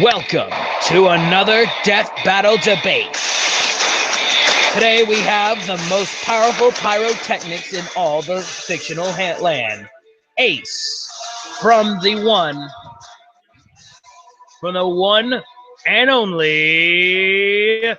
Welcome to another Death Battle debate. Today we have the most powerful pyrotechnics in all the fictional land. Ace, from the one and only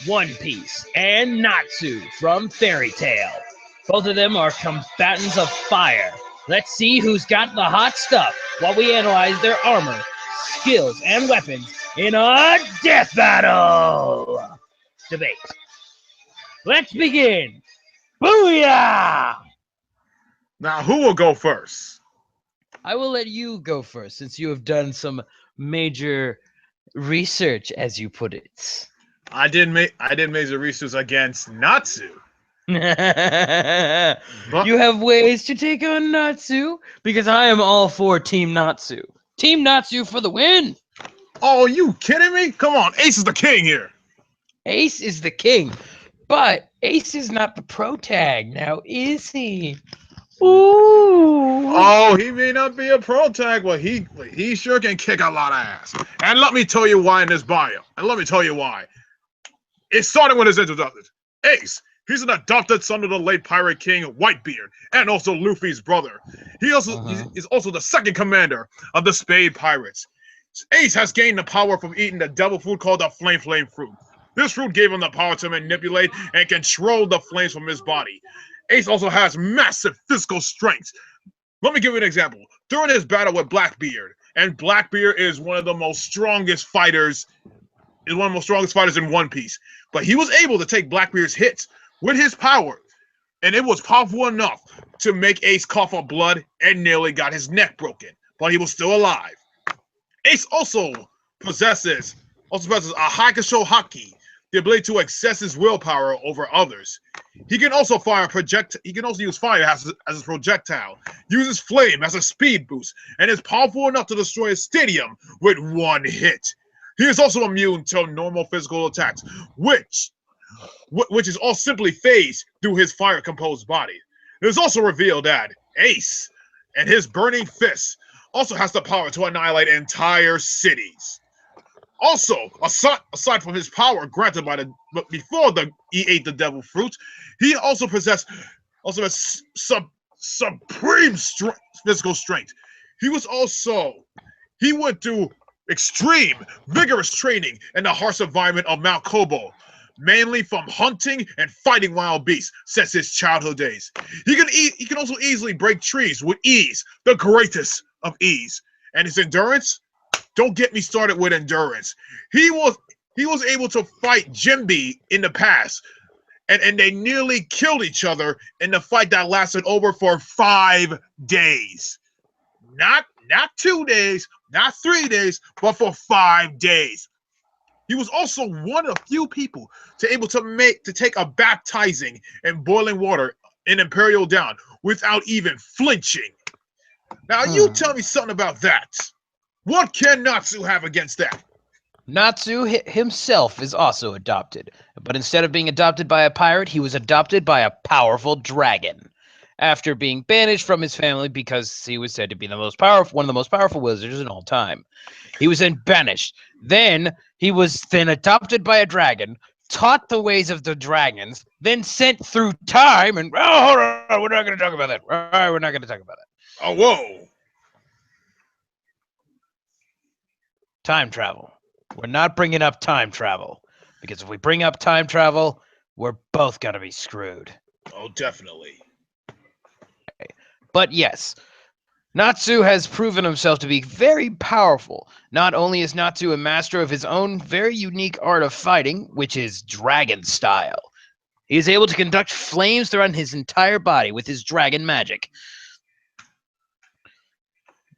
One Piece, and Natsu from Fairy Tail. Both of them are combatants of fire. Let's see who's got the hot stuff while we analyze their armor, skills, and weapons in a death battle debate. Let's begin. Booyah! Now, who will go first? I will let you go first since you have done some major research, as you put it. I did major research against Natsu, You but have ways to take on Natsu? Because I am all for Team Natsu. Team Natsu for the win! oh, you kidding me? Come on, Ace is the king here. Ace is the king, but Ace is not the pro tag now, is he? Ooh! Oh, he may not be a pro tag, but he sure can kick a lot of ass. And let me tell you why in this bio. And let me tell you why. It started with his introduction. Ace. He's an adopted son of the late pirate king Whitebeard, and also Luffy's brother. He also is also the second commander of the Spade Pirates. Ace has gained the power from eating the devil fruit called the Flame Fruit. This fruit gave him the power to manipulate and control the flames from his body. Ace also has massive physical strength. Let me give you an example. During his battle with Blackbeard, and Blackbeard is one of the most strongest fighters, in One Piece. But he was able to take Blackbeard's hits with his power, and it was powerful enough to make Ace cough up blood and nearly got his neck broken, but he was still alive. Ace also possesses a Hakusho Haki, the ability to access his willpower over others. He can also He can also use fire as a projectile, uses flame as a speed boost, and is powerful enough to destroy a stadium with one hit. He is also immune to normal physical attacks, which is all simply phased through his fire-composed body. It is also revealed that Ace and his burning fist also has the power to annihilate entire cities. Also, aside from his power granted before he ate the devil fruit, he also has supreme physical strength. He went through extreme, vigorous training in the harsh environment of Mount Kobo, mainly from hunting and fighting wild beasts since his childhood days. He can also easily break trees with ease, the greatest of ease. And his endurance? Don't get me started with endurance. He was able to fight Jimby in the past, and they nearly killed each other in the fight that lasted over for 5 days. Not 2 days, not 3 days, but for 5 days. He was also one of the few people to take a baptizing in boiling water in Imperial Down without even flinching. Now, you tell me something about that. What can Natsu have against that? Natsu himself is also adopted, but instead of being adopted by a pirate, he was adopted by a powerful dragon. After being banished from his family because he was said to be one of the most powerful wizards in all time. He was then banished. Then he was adopted by a dragon, taught the ways of the dragons, then sent through time and hold on, we're not going to talk about that. All right, we're not going to talk about that. Oh, whoa. Time travel. We're not bringing up time travel because if we bring up time travel, we're both going to be screwed. Oh, definitely. But yes, Natsu has proven himself to be very powerful. Not only is Natsu a master of his own very unique art of fighting, which is dragon style, he is able to conduct flames throughout his entire body with his dragon magic.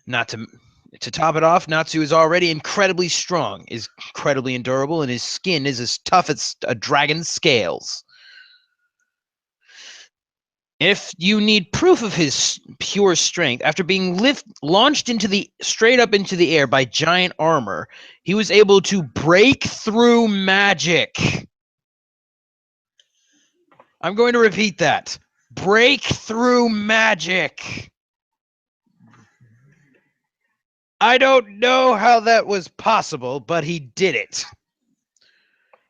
To top it off, Natsu is already incredibly strong, is incredibly endurable, and his skin is as tough as a dragon's scales. If you need proof of his pure strength, after being launched straight up into the air by giant armor, he was able to break through magic. I'm going to repeat that. Break through magic. I don't know how that was possible, but he did it.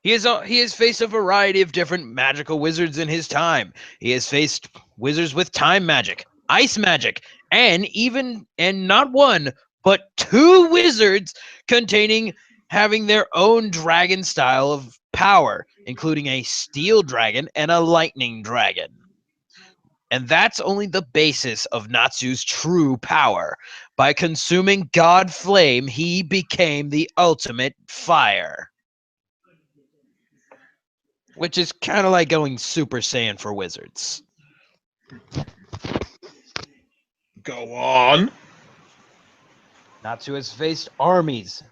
He has faced a variety of different magical wizards in his time. He has faced wizards with time magic, ice magic, and not one, but two wizards containing having their own dragon style of power, including a steel dragon and a lightning dragon. And that's only the basis of Natsu's true power. By consuming God Flame, he became the ultimate fire. Which is kind of like going Super Saiyan for wizards. Go on. Natsu has faced armies,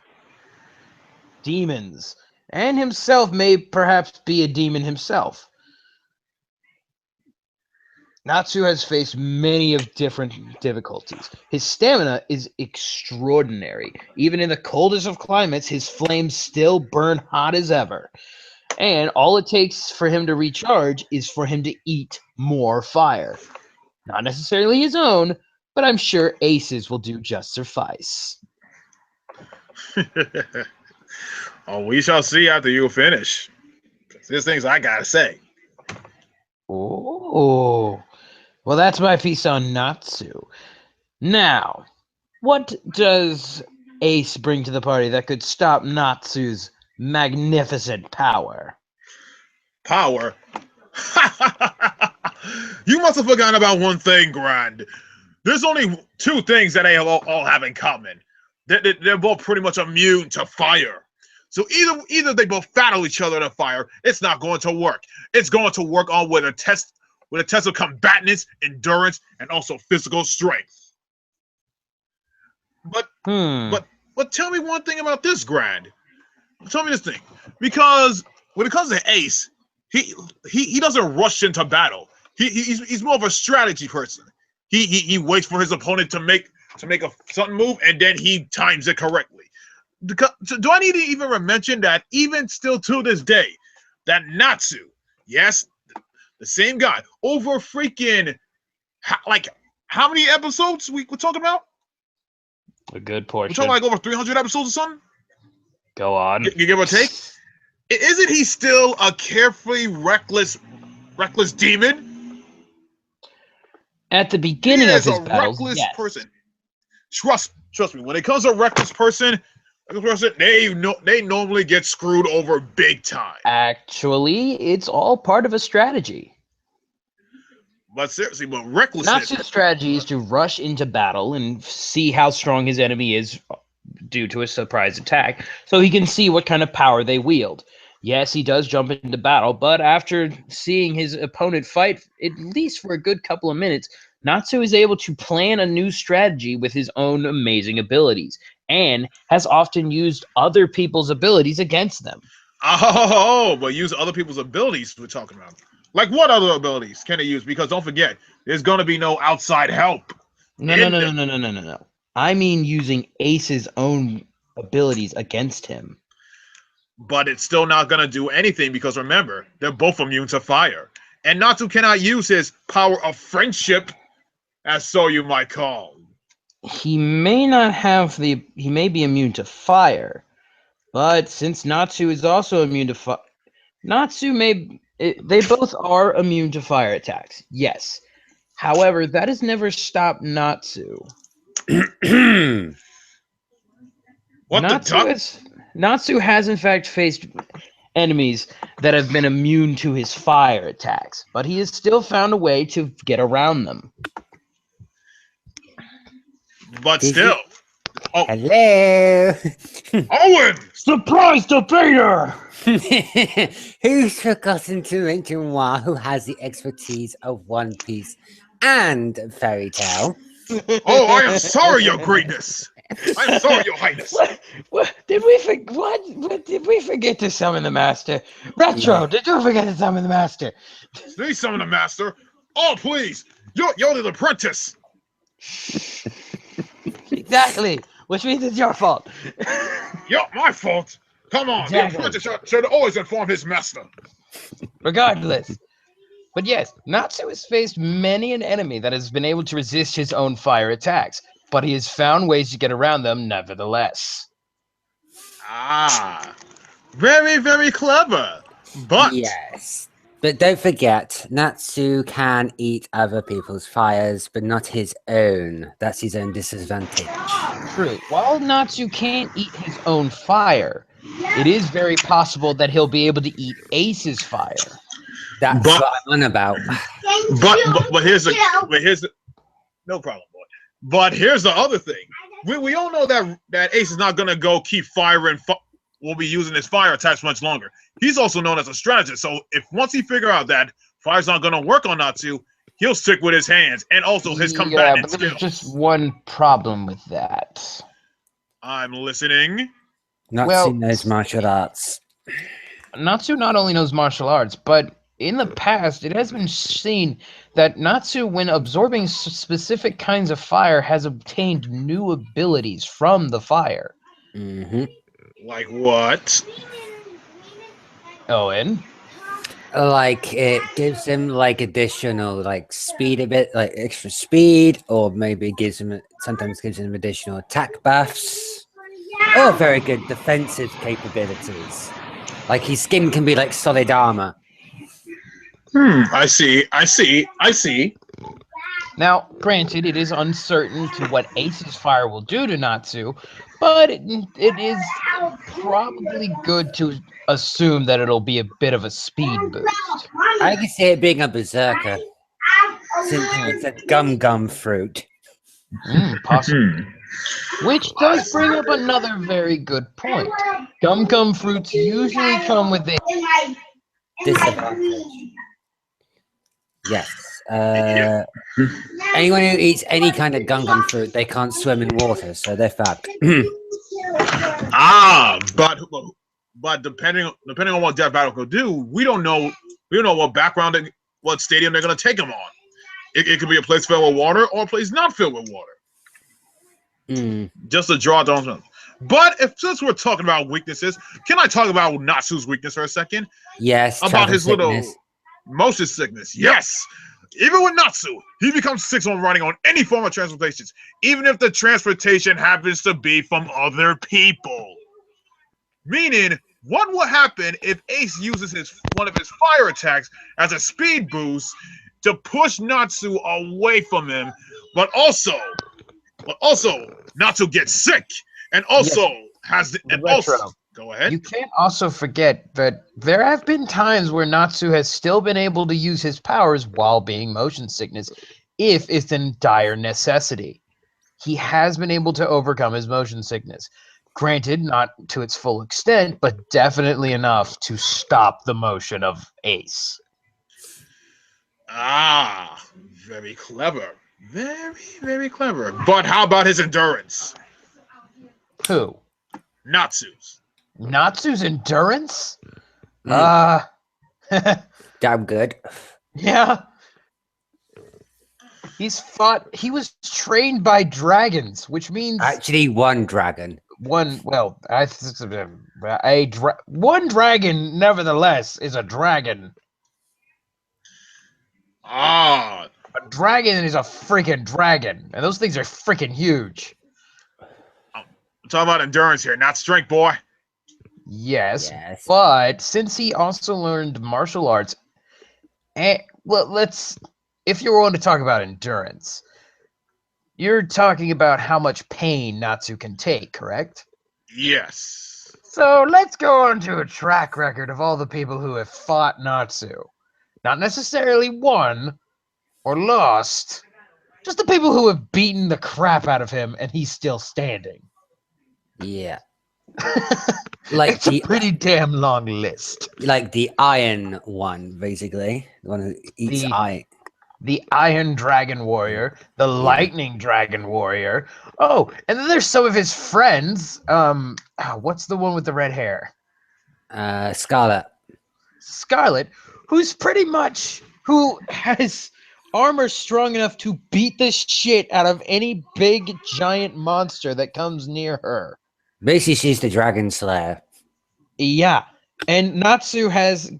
demons, and himself may perhaps be a demon himself. Natsu has faced many of different difficulties. His stamina is extraordinary. Even in the coldest of climates, his flames still burn hot as ever. And all it takes for him to recharge is for him to eat more fire. Not necessarily his own, but I'm sure Ace's will do just suffice. Oh, we shall see after you finish. There's things I gotta say. Oh, well, that's my piece on Natsu. Now, what does Ace bring to the party that could stop Natsu's magnificent power? Power? You must have forgotten about one thing, Grand. There's only two things that they all have in common. They're both pretty much immune to fire. So either they both battle each other to fire, it's not going to work. It's going to work on with a test of combatantness, endurance, and also physical strength. But tell me one thing about this, Grand. Tell me this thing, because when it comes to Ace, he doesn't rush into battle. He's more of a strategy person. He waits for his opponent to make a sudden move, and then he times it correctly. Do I need to even mention that even still to this day, that Natsu, yes, the same guy, over freaking how many episodes we're talking about? A good portion. We're talking like over 300 episodes or something. Go on. You give or take. Isn't he still a carefree, reckless demon? At the beginning of his battles, reckless yes. person. Trust me. When it comes to a reckless person, they normally get screwed over big time. Actually, it's all part of a strategy. But seriously, recklessness. Natsu's strategy is to rush into battle and see how strong his enemy is due to a surprise attack, so he can see what kind of power they wield. Yes, he does jump into battle, but after seeing his opponent fight, at least for a good couple of minutes, Natsu is able to plan a new strategy with his own amazing abilities, and has often used other people's abilities against them. Oh, but use other people's abilities we're talking about. Like what other abilities can he use? Because don't forget, there's going to be no outside help. No. I mean using Ace's own abilities against him. But it's still not going to do anything because remember, they're both immune to fire. And Natsu cannot use his power of friendship, as so you might call. He may be immune to fire, but since Natsu is also immune to fire, they both are immune to fire attacks, yes. However, that has never stopped Natsu. Natsu has in fact faced enemies that have been immune to his fire attacks, but he has still found a way to get around them. But still. Oh. Hello. Owen! Surprise defeater! Who's forgotten to mention Wa, who has the expertise of One Piece and Fairy Tale? Oh, I am sorry, Your Greatness. I am sorry, Your Highness. What did we forget to summon the Master? Retro, yeah. Did you forget to summon the Master? Please summon the Master. Oh, please. You're the apprentice. Exactly. Which means it's your fault. Yeah, my fault. Come on. Exactly. The apprentice should always inform his master. Regardless. But yes, Natsu has faced many an enemy that has been able to resist his own fire attacks. but he has found ways to get around them nevertheless. Ah, very, very clever. But Yes. But don't forget, Natsu can eat other people's fires, but not his own. That's his own disadvantage. True. While Natsu can't eat his own fire, it is very possible that he'll be able to eat Ace's fire. That's But- what I'm on about. but here's the no problem, boy. But here's the other thing. We all know that Ace is not gonna go keep firing. Will be using his fire attacks much longer. He's also known as a strategist. So if once he figure out that fire's not gonna work on Natsu, he'll stick with his hands and also his Yeah, combatant but there's skills. just one problem with that. I'm listening. Natsu Well, knows martial arts. Natsu not only knows martial arts, but in the past, it has been seen that Natsu, when absorbing specific kinds of fire, has obtained new abilities from the fire. Hmm. Like what? Owen? Like it gives him like additional like speed a bit, like extra speed, or maybe sometimes gives him additional attack buffs, or very good defensive capabilities. Like his skin can be like solid armor. I see. Now, granted, it is uncertain to what Ace's fire will do to Natsu, but it is probably good to assume that it'll be a bit of a speed boost. I can see it being a berserker, since it's a gum fruit. Possibly. Which does bring up another very good point. Gum fruits usually come with a Disadvantage. Yes. Anyone who eats any kind of gum fruit, they can't swim in water, so they're fucked. But depending on what Death Battle could do, we don't know what background what stadium they're gonna take him on. It could be a place filled with water or a place not filled with water. Just to draw down. But since we're talking about weaknesses, can I talk about Natsu's weakness for a second? Yes. About his sickness. little motion sickness. Yes. Even with Natsu, he becomes sick on running on any form of transportation, even if the transportation happens to be from other people. Meaning, what will happen if Ace uses one of his fire attacks as a speed boost to push Natsu away from him, but also Natsu gets sick, and also go ahead. You can't also forget that there have been times where Natsu has still been able to use his powers while being motion sickness, if it's in dire necessity. He has been able to overcome his motion sickness. Granted, not to its full extent, but definitely enough to stop the motion of Ace. Ah, very clever. Very, very clever. But how about his endurance? Who? Natsu's. Natsu's endurance? Damn good. Yeah. He was trained by dragons, which means Actually, one dragon. one dragon nevertheless is a dragon. Ah, A dragon is a freaking dragon, and those things are freaking huge. I'm talking about endurance here, not strength, boy. Yes, Yes. but since he also learned martial arts, if you're willing to talk about endurance, you're talking about how much pain Natsu can take, correct? Yes. So let's go on to a track record of all the people who have fought Natsu. Not necessarily won or lost, just the people who have beaten the crap out of him and he's still standing. Yeah. Like It's a pretty damn long list. Like the iron one, basically. The one who eats iron. The Iron Dragon Warrior, the Lightning Dragon Warrior. Oh, and then there's some of his friends. What's the one with the red hair? Scarlet. Scarlet, who has armor strong enough to beat the shit out of any big giant monster that comes near her. Basically, she's the Dragon Slayer. Yeah, and Natsu has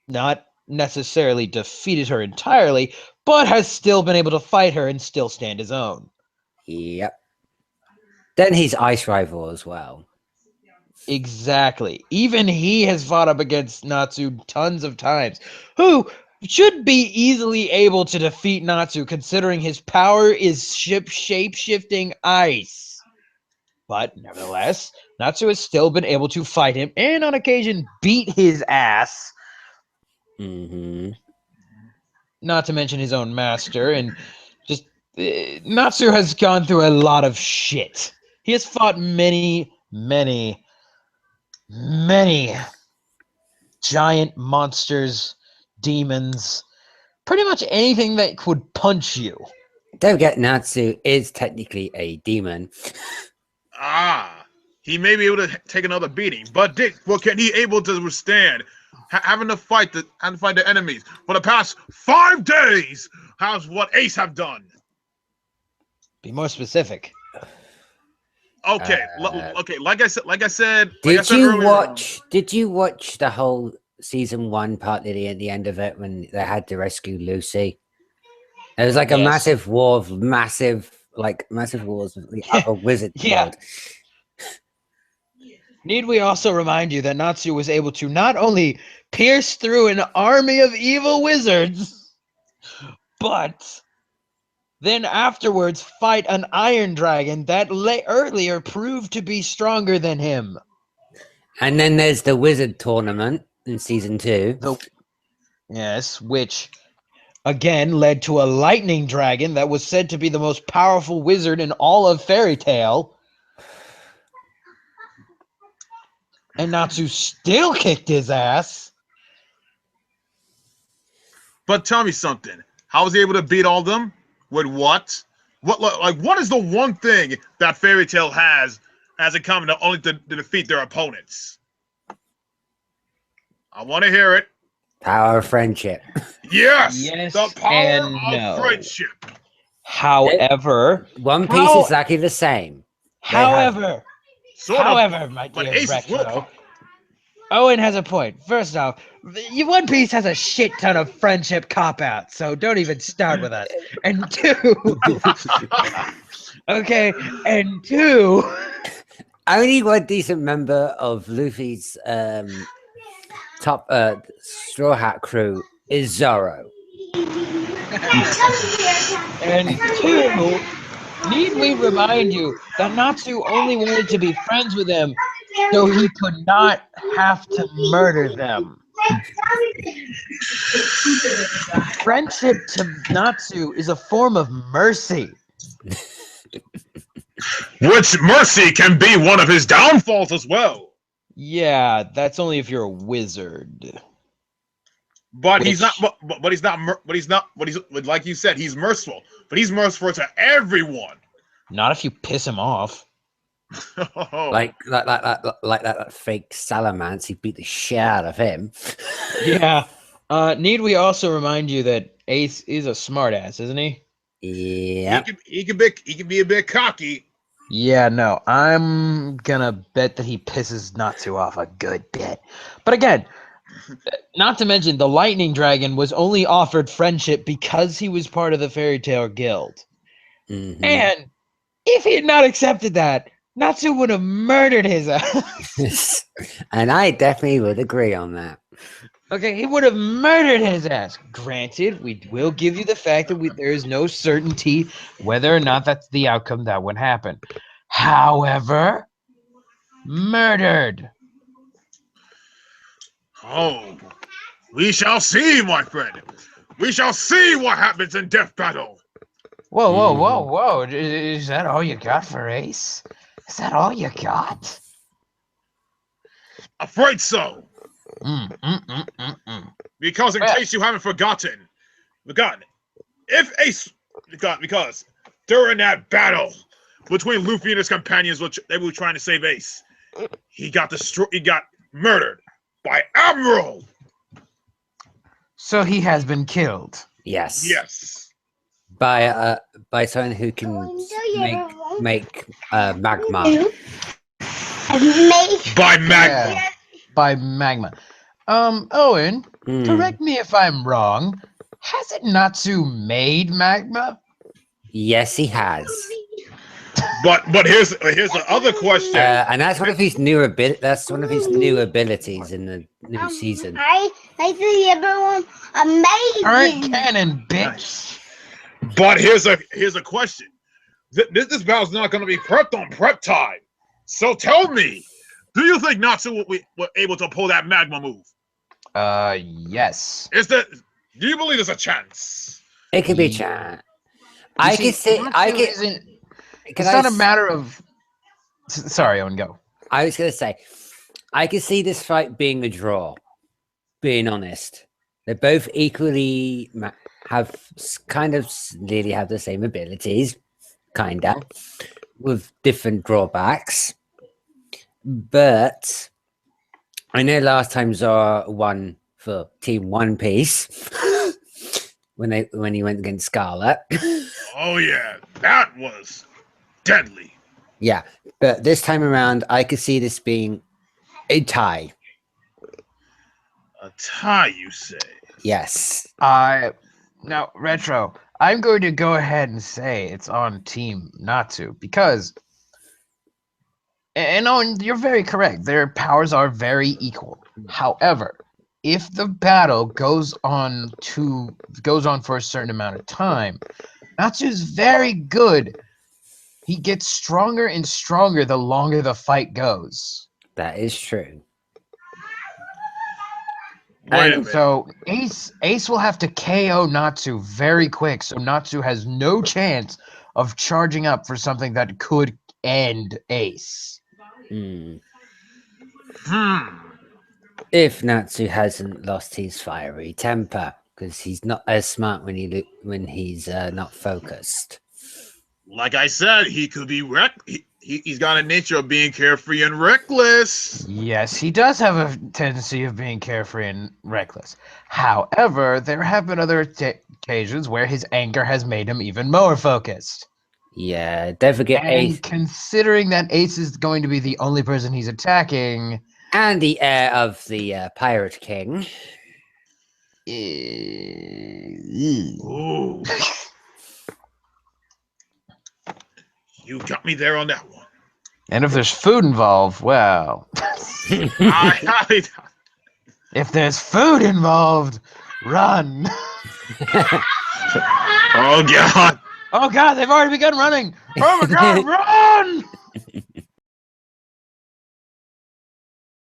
not necessarily defeated her entirely, but has still been able to fight her and still stand his own. Yep. Then he's ice rival as well. Exactly. Even he has fought up against Natsu tons of times. Who should be easily able to defeat Natsu considering his power is shape-shifting ice. But nevertheless, Natsu has still been able to fight him and on occasion beat his ass. Mm-hmm. Not to mention his own master, and just Natsu has gone through a lot of shit. He has fought many giant monsters, demons, pretty much anything that could punch you. Don't forget, Natsu is technically a demon. Ah, he may be able to take another beating, but Dick, what can he able to withstand? Having to fight the enemies for the past 5 days. How's what Ace have done? Be more specific. Okay, okay. Like I said. Did you watch the whole season 1 part at the end of it when they had to rescue Lucy? It was like a massive war of massive wars with the other wizard world. Need we also remind you that Natsu was able to not only pierce through an army of evil wizards, but then afterwards fight an iron dragon that earlier proved to be stronger than him. And then there's the wizard tournament in season 2. Yes, which again led to a lightning dragon that was said to be the most powerful wizard in all of Fairy Tail. And Natsu still kicked his ass. But tell me something. How was he able to beat all of them? With what? What is the one thing that Fairy Tail has in common not only to defeat their opponents? I want to hear it. Power of friendship. Yes, the power and of friendship. However, One Piece is exactly the same. However, But my dear Ace is Retro, willpower. Owen has a point. First off, One Piece has a shit ton of friendship cop-outs, so don't even start with us. And two, okay, and two, only one decent member of Luffy's top Straw Hat crew is Zoro. and two, need we remind you that Natsu only wanted to be friends with them so he could not have to murder them. Friendship to Natsu is a form of mercy. Which mercy can be one of his downfalls as well. Yeah, that's only if you're a wizard. But he's not. But he's not. But he's not. But he's like you said. He's merciful. But he's merciful to everyone. Not if you piss him off. Like that fake Salamance, he beat the shit out of him. Yeah. Need we also remind you that Ace is a smartass, isn't he? Yeah. He can be a bit cocky. Yeah, no. I'm gonna bet that he pisses Natsu off a good bit. But again, not to mention the Lightning Dragon was only offered friendship because he was part of the Fairy Tail Guild. Mm-hmm. And if he had not accepted that, Natsu would have murdered his ass. And I definitely would agree on that. Okay, he would have murdered his ass. Granted, we will give you the fact that there is no certainty whether or not that's the outcome that would happen. However, murdered. Oh, we shall see, my friend. We shall see what happens in death battle. Whoa. Is that all you got for Ace? Is that all you got? Afraid so. Because in case you haven't forgotten, if Ace, because during that battle between Luffy and his companions, which they were trying to save Ace, he got murdered by Admiral. So he has been killed. Yes. Yes. By someone who can make magma. By magma. Yeah, by magma. Owen, correct me if I'm wrong. Hasn't Natsu made magma? Yes, he has. But here's the other question. And that's one of his new abilities in the new season. I see everyone amazing. Current canon, bitch. But here's a question. This battle's not going to be prepped on prep time. So tell me, do you think Natsu were able to pull that magma move? Yes. Do you believe there's a chance? It could be chat. I can see. It's not a matter of. Sorry, Owen, go. I was gonna say, I can see this fight being a draw. Being honest, they both equally nearly have the same abilities, kinda, with different drawbacks. But I know last time Zara won for Team One Piece when he went against Scarlet. Oh yeah, that was deadly. Yeah, but this time around, I could see this being a tie. A tie, you say? Yes. Now, Retro, I'm going to go ahead and say it's on Team Natsu because, and Owen, you're very correct. Their powers are very equal. However, if the battle goes on for a certain amount of time, Natsu's very good. He gets stronger and stronger the longer the fight goes. That is true. And so Ace will have to KO Natsu very quick, so Natsu has no chance of charging up for something that could end Ace. If Natsu hasn't lost his fiery temper, because he's not as smart when he's not focused. Like I said, he could be he's got a nature of being carefree and reckless. Yes, he does have a tendency of being carefree and reckless. However, there have been other occasions where his anger has made him even more focused. Yeah, don't forget Ace. Considering that Ace is going to be the only person he's attacking. And the heir of the Pirate King. Ooh. You got me there on that one. And if there's food involved, well. If there's food involved, run. Oh, God. Oh, God, they've already begun running. Oh, my God, run!